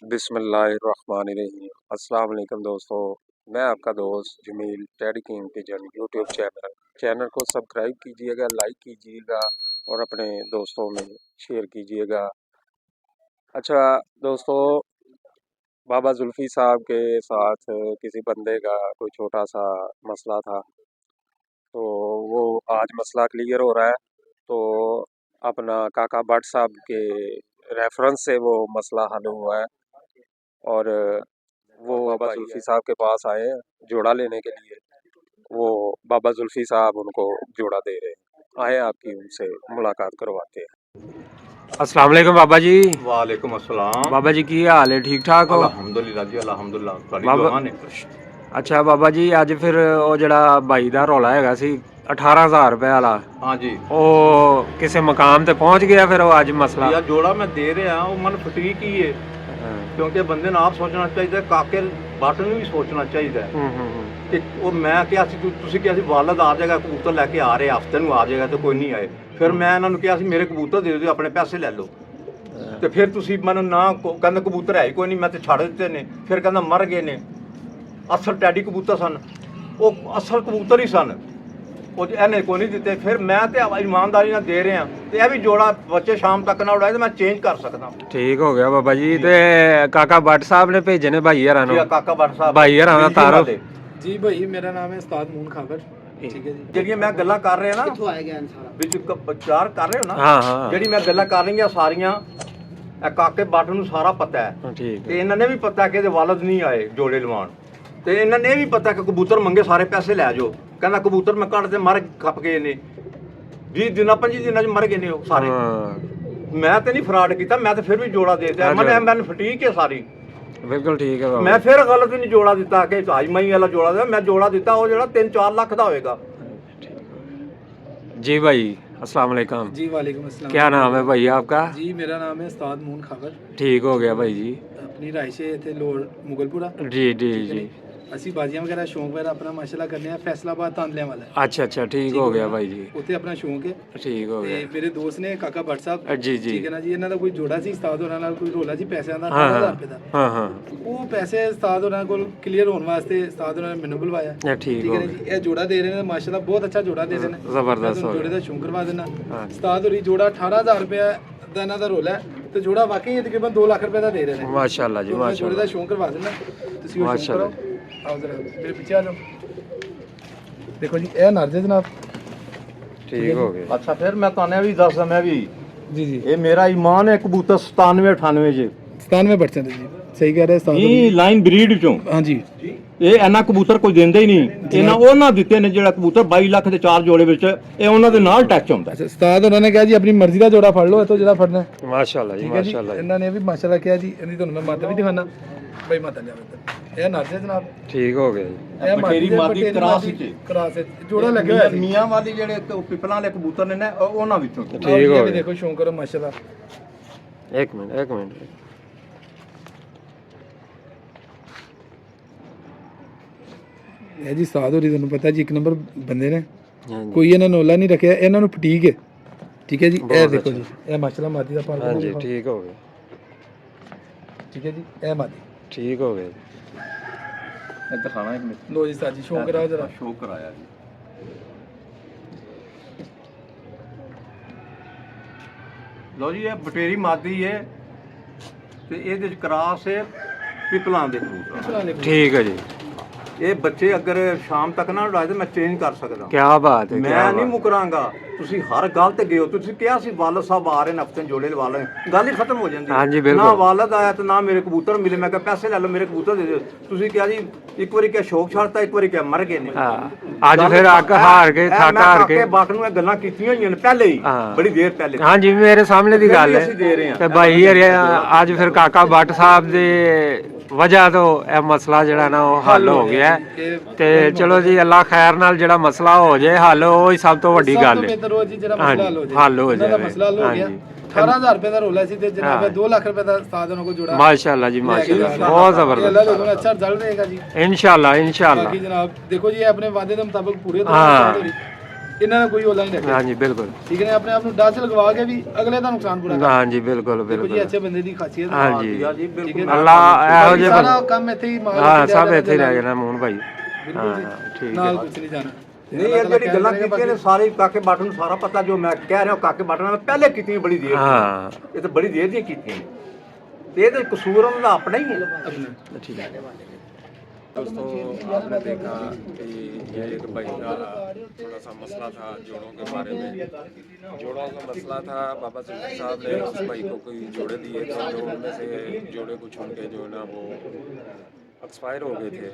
बिस्मिल्लाहिर्रहमानिर्रहीम। अस्सलाम वालेकुम दोस्तों, मैं आपका दोस्त Jameel teddy king pigeon YouTube channel को सब्सक्राइब कीजिएगा, लाइक कीजिएगा और अपने दोस्तों में शेयर कीजिएगा। अच्छा दोस्तों, बाबा जुल्फ़ी साहब के साथ किसी बंदे का कोई छोटा सा मसला था, तो वो आज मसला क्लियर हो रहा है। तो अपना काका भट्ट साहब के रेफरेंस से वो मसला हल हुआ है और वो बाबा जुल्फ़ी साहब के पास आए हैं जोड़ा लेने के लिए। वो बाबा जुल्फ़ी साहब उनको जोड़ा दे रहे हैं। आए आपकी उनसे मुलाकात करवाते हैं। अस्सलाम वालेकुम बाबा जी। वालेकुम अस्सलाम। बाबा जी की हाल है, ठीक ठाक हो? अल्हम्दुलिल्लाह जी, अल्हम्दुलिल्लाह। ਤੁਹਾਡੀ बाबा ਦੁਆ ਨੇ। अच्छा बाबा जी, ਅੱਜ ਫਿਰ ਉਹ ਜਿਹੜਾ ਬਾਈ ਦਾ ਰੌਲਾ ਹੈਗਾ ਸੀ 18,000 ਰੁਪਏ ਵਾਲਾ, ਹਾਂਜੀ ਉਹ ਕਿਸੇ ਮਕਾਮ ਤੇ ਪਹੁੰਚ ਗਿਆ ਫਿਰ ਉਹ ਅੱਜ ਮਸਲਾ? ਯਾਰ ਜੋੜਾ ਮੈਂ ਦੇ ਰਿਹਾ, ਉਹ ਮਨ ਫਟੀਕ ਹੀ ਹੈ, ਕਿਉਂਕਿ ਬੰਦੇ ਨੂੰ ਆਪ ਸੋਚਣਾ ਚਾਹੀਦਾ, ਕਾਕੇ ਬਾਟ ਨੂੰ ਵੀ ਸੋਚਣਾ ਚਾਹੀਦਾ ਕਿ ਉਹ ਮੈਂ ਕਿਹਾ ਸੀ ਤੁਸੀਂ ਕਿਹਾ ਸੀ ਵਾਲਦ ਆ ਜਾਏਗਾ, ਕਬੂਤਰ ਲੈ ਕੇ ਆ ਰਹੇ ਹਫਤੇ ਨੂੰ ਆ ਜਾਏਗਾ, ਤੇ ਕੋਈ ਨਹੀਂ ਆਏ। ਫਿਰ ਮੈਂ ਇਹਨਾਂ ਨੂੰ ਕਿਹਾ ਸੀ ਮੇਰੇ ਕਬੂਤਰ ਦੇ ਦਿਓ, ਆਪਣੇ ਪੈਸੇ ਲੈ ਲਓ। ਤੇ ਫਿਰ ਤੁਸੀਂ ਮੈਨੂੰ ਨਾ ਕਹਿੰਦਾ ਕਬੂਤਰ ਹੈ ਹੀ ਕੋਈ ਨਹੀਂ, ਮੈਂ ਤੇ ਛੱਡ ਦਿੱਤੇ ਨੇ। ਫਿਰ ਕਹਿੰਦਾ ਮਰ ਗਏ ਨੇ। ਅਸਲ ਟੈਡੀ ਕਬੂਤਰ ਸਨ, ਉਹ ਅਸਲ ਕਬੂਤਰ ਹੀ ਸਨ, ਉਹ ਇਹਨੇ ਕੋਈ ਨਹੀਂ ਦਿੱਤੇ। ਫਿਰ ਮੈਂ ਤੇ ਇਮਾਨਦਾਰੀ ਨਾਲ ਦੇ ਰਿਹਾ, ਤੇ ਇਹ ਵੀ ਜੋੜਾ ਬੱਚੇ ਸ਼ਾਮ ਤੱਕ ਨਾ ਉਡਾਏ ਤੇ ਮੈਂ ਚੇਂਜ ਕਰ ਸਕਦਾ। ਠੀਕ ਹੋ ਗਿਆ ਬਾਬਾ ਜੀ। ਤੇ ਕਾਕਾ ਭੱਟ ਸਾਹਿਬ ਨੇ ਭੇਜੇ ਨੇ ਭਾਈ ਹਰਾਂ ਨੂੰ। ਕਾਕਾ ਭੱਟ ਸਾਹਿਬ ਭਾਈ ਹਰਾਂ ਦਾ ਤਾਰਫ ਜੀ। ਭਾਈ ਮੇਰਾ ਨਾਮ ਹੈ ਉਸਤਾਦ ਮੂਨ ਖਾਬਰ। ਠੀਕ ਹੈ ਜੀ। ਜਿਹੜੀਆਂ ਮੈਂ ਗੱਲਾਂ ਕਰ ਰਿਹਾ ਨਾ, ਕਿੱਥੋਂ ਆਇਆ ਗਿਆ ਸਾਰਾ ਵਿੱਚ ਵਿਚਾਰ ਕਰ ਰਹੇ ਹੋ ਨਾ, ਹਾਂ ਹਾਂ, ਜਿਹੜੀ ਮੈਂ ਗੱਲਾਂ ਕਰ ਰਹੀਆਂ ਸਾਰੀਆਂ ਇਹ ਕਾਕੇ ਭੱਟ ਨੂੰ ਸਾਰਾ ਪਤਾ ਹੈ। ਠੀਕ ਤੇ ਇਹਨਾਂ ਨੇ ਵੀ ਪਤਾ ਕਿ ਇਹਦੇ ਵਾਲਦ ਨਹੀਂ ਆਏ ਜੋੜੇ ਲਵਾਉਣ, ਤੇ ਇਹਨਾਂ ਨੇ ਵੀ ਪਤਾ ਕਿ ਕਬੂਤਰ ਮੰਗੇ ਸਾਰੇ ਪੈਸੇ ਲੈ ਜਾਓ। ਕਹਿੰਦਾ ਕਬੂਤਰ ਮੈਂ ਕੱਢ ਤੇ ਮਰ ਖੱਪ ਗਏ ਨੇ, 20 ਦਿਨਾਂ 25 ਦਿਨਾਂ 'ਚ ਮਰ ਗਏ ਨੇ ਉਹ ਸਾਰੇ। ਮੈਂ ਤੇ ਨਹੀਂ ਫਰਾਡ ਕੀਤਾ, ਮੈਂ ਤੇ ਫਿਰ ਵੀ ਜੋੜਾ ਦੇ ਦਿੱਤਾ। ਮੈਨੂੰ ਫਟੀਕ ਹੈ ਸਾਰੀ, ਬਿਲਕੁਲ ਠੀਕ ਹੈ ਬਾਬਾ। ਮੈਂ ਫਿਰ ਗਲਤ ਨਹੀਂ ਜੋੜਾ ਦਿੱਤਾ ਕਿ ਹਾਈਮਾਈ ਵਾਲਾ ਜੋੜਾ ਦਿੱਤਾ। ਮੈਂ ਜੋੜਾ ਦਿੱਤਾ ਉਹ ਜਿਹੜਾ 3-4 ਲੱਖ ਦਾ ਹੋਏਗਾ। जी भाई अस्सलाम वालेकुम। जी वालेकुम अस्सलाम। क्या नाम है भाई आपका? जी मेरा नाम है उस्ताद मून खाबर। ठीक हो गया भाई जी। अपनी राइश है इतने लोड़ मुगलपुरा। जी जी जी। ਅਸੀਂ ਬਾਜ਼ੀਆਂ ਵਗੈਰਾ ਸ਼ੌਂਕ ਵਗੈਰਾ ਆਪਣਾ ਮਾਸ਼ਾਅੱਲਾ ਕਰਨੇ ਆ। ਫੈਸਲਾਬਾਦ ਤਾਂਦਲਿਆਂ ਵਾਲਾ ਹੈ। अच्छा अच्छा, ठीक हो गया भाई जी। ਉੱਥੇ ਆਪਣਾ ਸ਼ੌਂਕ ਹੈ। ठीक हो ਤੇ गया। ਮੇਰੇ ਦੋਸਤ ਨੇ ਕਾਕਾ ਭੱਟ ਸਾਹਿਬ। जी जी। ਠੀਕ ਹੈ ਨਾ ਜੀ। ਇਹਨਾਂ ਦਾ ਕੋਈ ਜੋੜਾ ਸੀ ਉਸਤਾਦ ਹੋਰਾਂ ਨਾਲ, ਕੋਈ ਰੋਲਾ ਸੀ ਪੈਸਿਆਂ ਦਾ, हाँ 18,000 ਰੁਪਏ ਦਾ। हाँ हाँ, ਉਹ ਪੈਸੇ ਉਸਤਾਦ ਹੋਰਾਂ ਕੋਲ ਕਲੀਅਰ ਹੋਣ ਵਾਸਤੇ ਉਸਤਾਦ ਹੋਰਾਂ ਨੇ ਮੈਨੂੰ ਬੁਲਵਾਇਆ। ठीक ਠੀਕ हो ਹੈ ਨਾ ਜੀ। ਇਹ ਜੋੜਾ ਦੇ ਰਹੇ ਨੇ ਮਾਸ਼ਾਅੱਲਾ, ਬਹੁਤ ਅੱਛਾ ਜੋੜਾ ਦੇ ਰਹੇ ਨੇ। जबरदस्त हो ਜੋੜੇ गया। ਦਾ ਸ਼ੌਂਕ ਕਰਵਾ ਦੇਣਾ। हाँ। ਉਸਤਾਦ ਹੋਰੀ ਜੋੜਾ 18,000 ਰੁਪਏ ਦਾ ਇਹਨਾਂ ਦਾ ਰੋਲਾ ਹੈ, ਤੇ ਜੋੜਾ ਵਾਕਈ ਤਕਰੀਬਨ 2 ਲੱਖ ਰੁਪਏ ਦਾ ਦੇ ਰਹੇ ਨੇ। माशाल्लाह जी ਜੋੜੇ ਦਾ माशाल्लाह। ਸ਼ੌਂਕ ਕਰਵਾ ਦੇਣਾ ਤੁਸੀਂ। ਉਹ ਸ਼ੌਂਕ माशाल्लाह। ਕਰੋ। ਆਓ ਜ਼ਰਾ ਮੇਰੇ ਪਿੱਛੇ ਆ ਜਾਓ। ਦੇਖੋ ਜੀ ਇਹ ਨਰ ਜੇ ਜਨਾਬ। ठीक हो गया। ਅੱਛਾ ਫਿਰ ਮੈਂ ਤੁਹਾਨੂੰ ਵੀ ਦੱਸਦਾ, ਮੈਂ ਵੀ ਜੀ ਜੀ। ਇਹ ਮੇਰਾ ਈਮਾਨ ਹੈ ਕਬੂਤਰ 97-98 ਚ 97% ਜੀ। ਸਹੀ ਕਹਿ ਰਹੇ ਉਸਤਾਦ ਇਹ ਲਾਈਨ ਬਰੀਡ ਚੋਂ। ਹਾਂਜੀ। ਇਹ ਇੰਨਾ ਕਬੂਤਰ ਕੋਈ ਦਿੰਦਾ ਹੀ ਨਹੀਂ। ਇਹਨਾਂ ਉਹਨਾਂ ਦਿੱਤੇ ਨੇ ਜਿਹੜਾ ਕਬੂਤਰ 22 ਲੱਖ ਦੇ 4 ਜੋੜੇ ਵਿੱਚ, ਇਹ ਉਹਨਾਂ ਦੇ ਨਾਲ ਟੱਚ ਹੁੰਦਾ। ਅੱਛਾ ਉਸਤਾਦ ਉਹਨਾਂ ਨੇ ਕਿਹਾ ਜੀ ਆਪਣੀ ਮਰਜ਼ੀ ਦਾ ਜੋੜਾ ਫੜ ਲਓ, ਇਤੋਂ ਜਿਹੜਾ ਫੜਨਾ ਹੈ। माशाल्लाह जी ਠੀਕ ਹੈ ਜੀ। माशाल्लाह। ਇਹਨਾਂ ਨੇ ਵੀ ਮਾਸ਼ਾਅੱਲਾ ਕਿਹਾ ਜੀ। ਇਹਦੀ ਤੁਹਾਨੂੰ ਮੈਂ ਮਾਤਾ ਵੀ ਦਿਖਾਣਾ। ਬਈ ਮਾਤਾ ਲਿਆਓ ਇੱਧਰ। ਇਹ ਨਰ ਜੇ ਜਨਾਬ। ठीक हो गया जी। ਇਹ ਬਟੇਰੀ ਮਾਦੀ ਕਰਾਸ ਵਿੱਚ। ਕਰਾਸ ਵਿੱਚ ਜੋੜਾ ਲੱਗਿਆ ਹੋਇਆ ਸੀ। ਮੀਆਂ ਵਾਲੀ ਜਿਹੜੇ ਪਿਪਲਾਂ ਵਾਲੇ ਕਬੂਤਰ ਨੇ ਨਾ, ਉਹਨਾਂ ਵਿੱਚੋਂ। ठीक ਆਓ ਜੀ, हो ਇਹ ਵੀ गया। ਦੇਖੋ ਸ਼ੌਂਕ ਕਰੋ ਮਾਸ਼ਾਅੱਲਾ। एक मिनट। ਇਹ ਜੀ ਉਸਤਾਦ ਹੋਰੀ ਤੁਹਾਨੂੰ ਪਤਾ ਜੀ 1 ਨੰਬਰ ਬੰਦੇ ਨੇ। हाँ जी ਕੋਈ ਇਹਨਾਂ ਨੋਲਾ ਨਹੀਂ ਰੱਖਿਆ, ਇਹਨਾਂ ਨੂੰ ਫਟੀਕ ਹੈ। ਠੀਕ ਹੈ ਜੀ। ਇਹ ਬਹੁਤ ਦੇਖੋ ਜੀ, ਇਹ ਮਾਸ਼ਾਅੱਲਾ ਮਾਦੀ ਦਾ ਪਾਲ। हाँ जी, ठीक हो गया। ਠੀਕ ਹੈ ਜੀ। ਇਹ ਮਾਦੀ ठीक हो गया। ਇਹ ਦਿਖਾਣਾ ਇੱਕ ਮਿੰਟ। ਲੋ ਜੀ ਉਸਤਾਦ ਜੀ ਸ਼ੌਂਕ ਕਰਾਓ ਜਰਾ। ਸ਼ੋਅ ਕਰਾਇਆ ਜੀ। ਲੋ ਜੀ, ਇਹ ਬਟੇਰੀ ਮਾਦੀ ਹੈ ਤੇ ਇਹਦੇ ਚ ਕਰਾਸ ਹੈ ਪਿਪਲਾਂ ਦੇ ਕਬੂਤਰ। ठीक है जी। ਇਹ ਬੱਚੇ ਅਗਰ ਸ਼ਾਮ ਤੱਕ ਨਾ ਉਡਾਏ ਤਾਂ ਮੈਂ ਚੇਂਜ ਕਰ ਸਕਦਾ। क्या बात है, क्या ਮੈਂ ਨਹੀਂ बात। ਮੁਕਰਾਂਗਾ। ਤੁਸੀਂ ਹਰ ਗੱਲ ਤੇ ਗਏ ਹੋ। ਤੁਸੀਂ ਕਿਹਾ ਸੀ ਵਾਲਦ ਸਾਹਿਬ ਆ ਰਹੇ ਨੇ ਹਫਤੇ ਜੋੜੇ ਲਵਾ ਲੈ, ਗੱਲ ਹੀ ਖਤਮ ਹੋ ਜਾਂਦੀ। ਹਾਂਜੀ, ਬਿਲਕੁਲ। ਨਾ ਵਾਲਦ ਆਇਆ ਤੇ ਨਾ ਮੇਰੇ ਕਬੂਤਰ ਮਿਲੇ। ਮੈਂ ਕਿਹਾ ਪੈਸੇ ਲੈ ਲਓ, ਮੇਰੇ ਕਬੂਤਰ ਦੇ ਦਿਓ। ਤੁਸੀਂ ਕਿਹਾ ਜੀ ਇੱਕ ਵਾਰੀ ਕਿਹਾ ਸ਼ੌਕ ਛੱਡਤਾ, ਇੱਕ ਵਾਰੀ ਕਿਹਾ ਮਰ ਗਏ ਨੇ। हाँ, ਅੱਜ ਫਿਰ ਅੱਕ ਹਾਰ ਕੇ ਥੱਕ ਹਾਰ ਕੇ। ਮੈਂ ਬਾਟ ਨੂੰ ਇਹ ਗੱਲਾਂ ਕੀਤੀਆਂ ਹੋਈਆਂ ਨੇ ਪਹਿਲੇ ਹੀ, ਹਾਂ। ਬੜੀ ਦੇਰ ਪਹਿਲੇ। हाँ जी, मेरे सामने दी गल ਅਸੀਂ ਦੇ ਰਹੇ है। ਹਾਂ। ਤੇ ਭਾਈ ਹਰੇ ਅੱਜ ਫਿਰ ਕਾਕਾ ਭੱਟ ਸਾਹਿਬ ਦੇ ਵਜ੍ਹਾ ਤੋਂ ਇਹ ਮਸਲਾ ਜਿਹੜਾ ਨਾ ਉਹ ਹੱਲ ਹੋ ਗਿਆ ਹੈ। ਤੇ ਚਲੋ ਜੀ, ਅੱਲਾ ਖੈਰ ਨਾਲ ਜਿਹੜਾ ਮਸਲਾ ਹੋ ਜਾਏ ਹੱਲ, ਉਹ ਹੀ ਸਭ ਤੋਂ ਵੱਡੀ ਗੱਲ ਹੈ। ਬਿਹਤਰ ਹੋ ਜੀ ਜਿਹੜਾ ਹਾਂਜੀ, ਮਸਲਾ ਹੱਲ ਹੋ ਜਾਏ। ਹੱਲ ਹੋ ਇਹਨਾਂ ਦਾ ਜਾਵੇ। ਮਸਲਾ ਹੱਲ ਹੋ ਗਿਆ। ਹਾਂਜੀ। 18,000 ਰੁਪਏ ਦਾ ਰੋਲਾ ਸੀ ਤੇ ਜਨਾਬ ਹਾਂ। 2 ਲੱਖ ਰੁਪਏ ਦਾ ਉਸਤਾਦ ਉਹਨਾਂ ਕੋਲ ਜੋੜਾ। माशाल्लाह जी माशाल्लाह, बहुत ਅੱਲਾਹ ज़बरदस्त। ਲੋਕਾਂ ਨੂੰ ਅੱਛਾ ਰਿਜ਼ਲਟ ਦੇਗਾ ਜੀ। इंशाल्लाह इंशाल्लाह। ਬਾਕੀ ਜਨਾਬ ਦੇਖੋ ਜੀ ਇਹ ਆਪਣੇ ਵਾਅਦੇ ਦੇ ਮੁਤਾਬਕ ਪੂਰੇ ਹਾਂ। ਇਹਨਾਂ ਦਾ ਕੋਈ ਔਲਾ ਨਹੀਂ ਰੱਖਿਆ। ਹਾਂਜੀ ਬਿਲਕੁਲ ਠੀਕ ਹੈ, ਆਪਣੇ ਆਪ ਨੂੰ ਡਸ ਲਗਵਾ ਕੇ ਵੀ ਅਗਲੇ ਦਾ ਨੁਕਸਾਨ ਪੂਰਾ ਕਰ। ਹਾਂਜੀ ਬਿਲਕੁਲ ਦੇਖੋ ਜੀ ਬਿਲਕੁਲ ਅੱਛੇ ਬੰਦੇ ਦੀ ਖਾਸੀਅਤ ਹੈ। ਹਾਂਜੀ ਜੀ ਬਿਲਕੁਲ ਅੱਲਾ ਇਹੋ ਜਿਹੇ ਸਾਰਾ ਕੰਮ ਇੱਥੇ ਹੀ ਮਾਲ ਹਾਂ ਸਭ ਇੱਥੇ ਰਹਿ ਜਾਣਾ ਮੋਹਨ ਭਾਈ। ਬਿਲਕੁਲ ਜੀ, ਹਾਂ ਠੀਕ ਨਾਲ ਹੈ ਕੁਝ ਨਹੀਂ ਜਾਣਾ। ਨਹੀਂ ਇਹ ਜਿਹੜੀ ਗੱਲਾਂ ਕੀਤੀਆਂ ਨੇ ਸਾਰੇ ਕਾਕੇ ਬਾਟਨ ਨੂੰ ਸਾਰਾ ਪਤਾ, ਜੋ ਮੈਂ ਕਹਿ ਰਿਹਾ ਕਾਕੇ ਬਾਟਨ ਨੇ ਪਹਿਲੇ ਕੀਤੀਆਂ ਬੜੀ ਦੇਰ ਹਾਂ ਇਹ ਤਾਂ ਬੜੀ ਦੇਰ ਦੀਆਂ ਕੀਤੀਆਂ ਨੇ, ਤੇ ਇਹਦੇ ਕਸੂਰ ਉਹਨਾਂ ਦਾ ਆਪਣਾ ਹੀ ਹੈ। अपने ठीक है दोस्तों, आपने देखा कि ये एक भाई का थोड़ा सा मसला था जोड़ों के बारे में। जोड़ों का मसला था, बाबा सिद्दीक साहब ने उस भाई को कोई जोड़े दिए थे, जो उनमें से जोड़े कुछ उनके जो है ना वो एक्सपायर हो गए थे।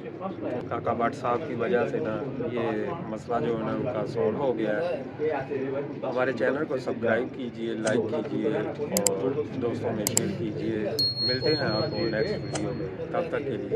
काका भट्ट साहब की वजह से ना ये मसला जो है ना उनका सॉल्व हो गया है। हमारे चैनल को सब्सक्राइब कीजिए, लाइक कीजिए और दोस्तों में शेयर कीजिए। मिलते हैं आपको नेक्स्ट वीडियो में, तब तक के लिए।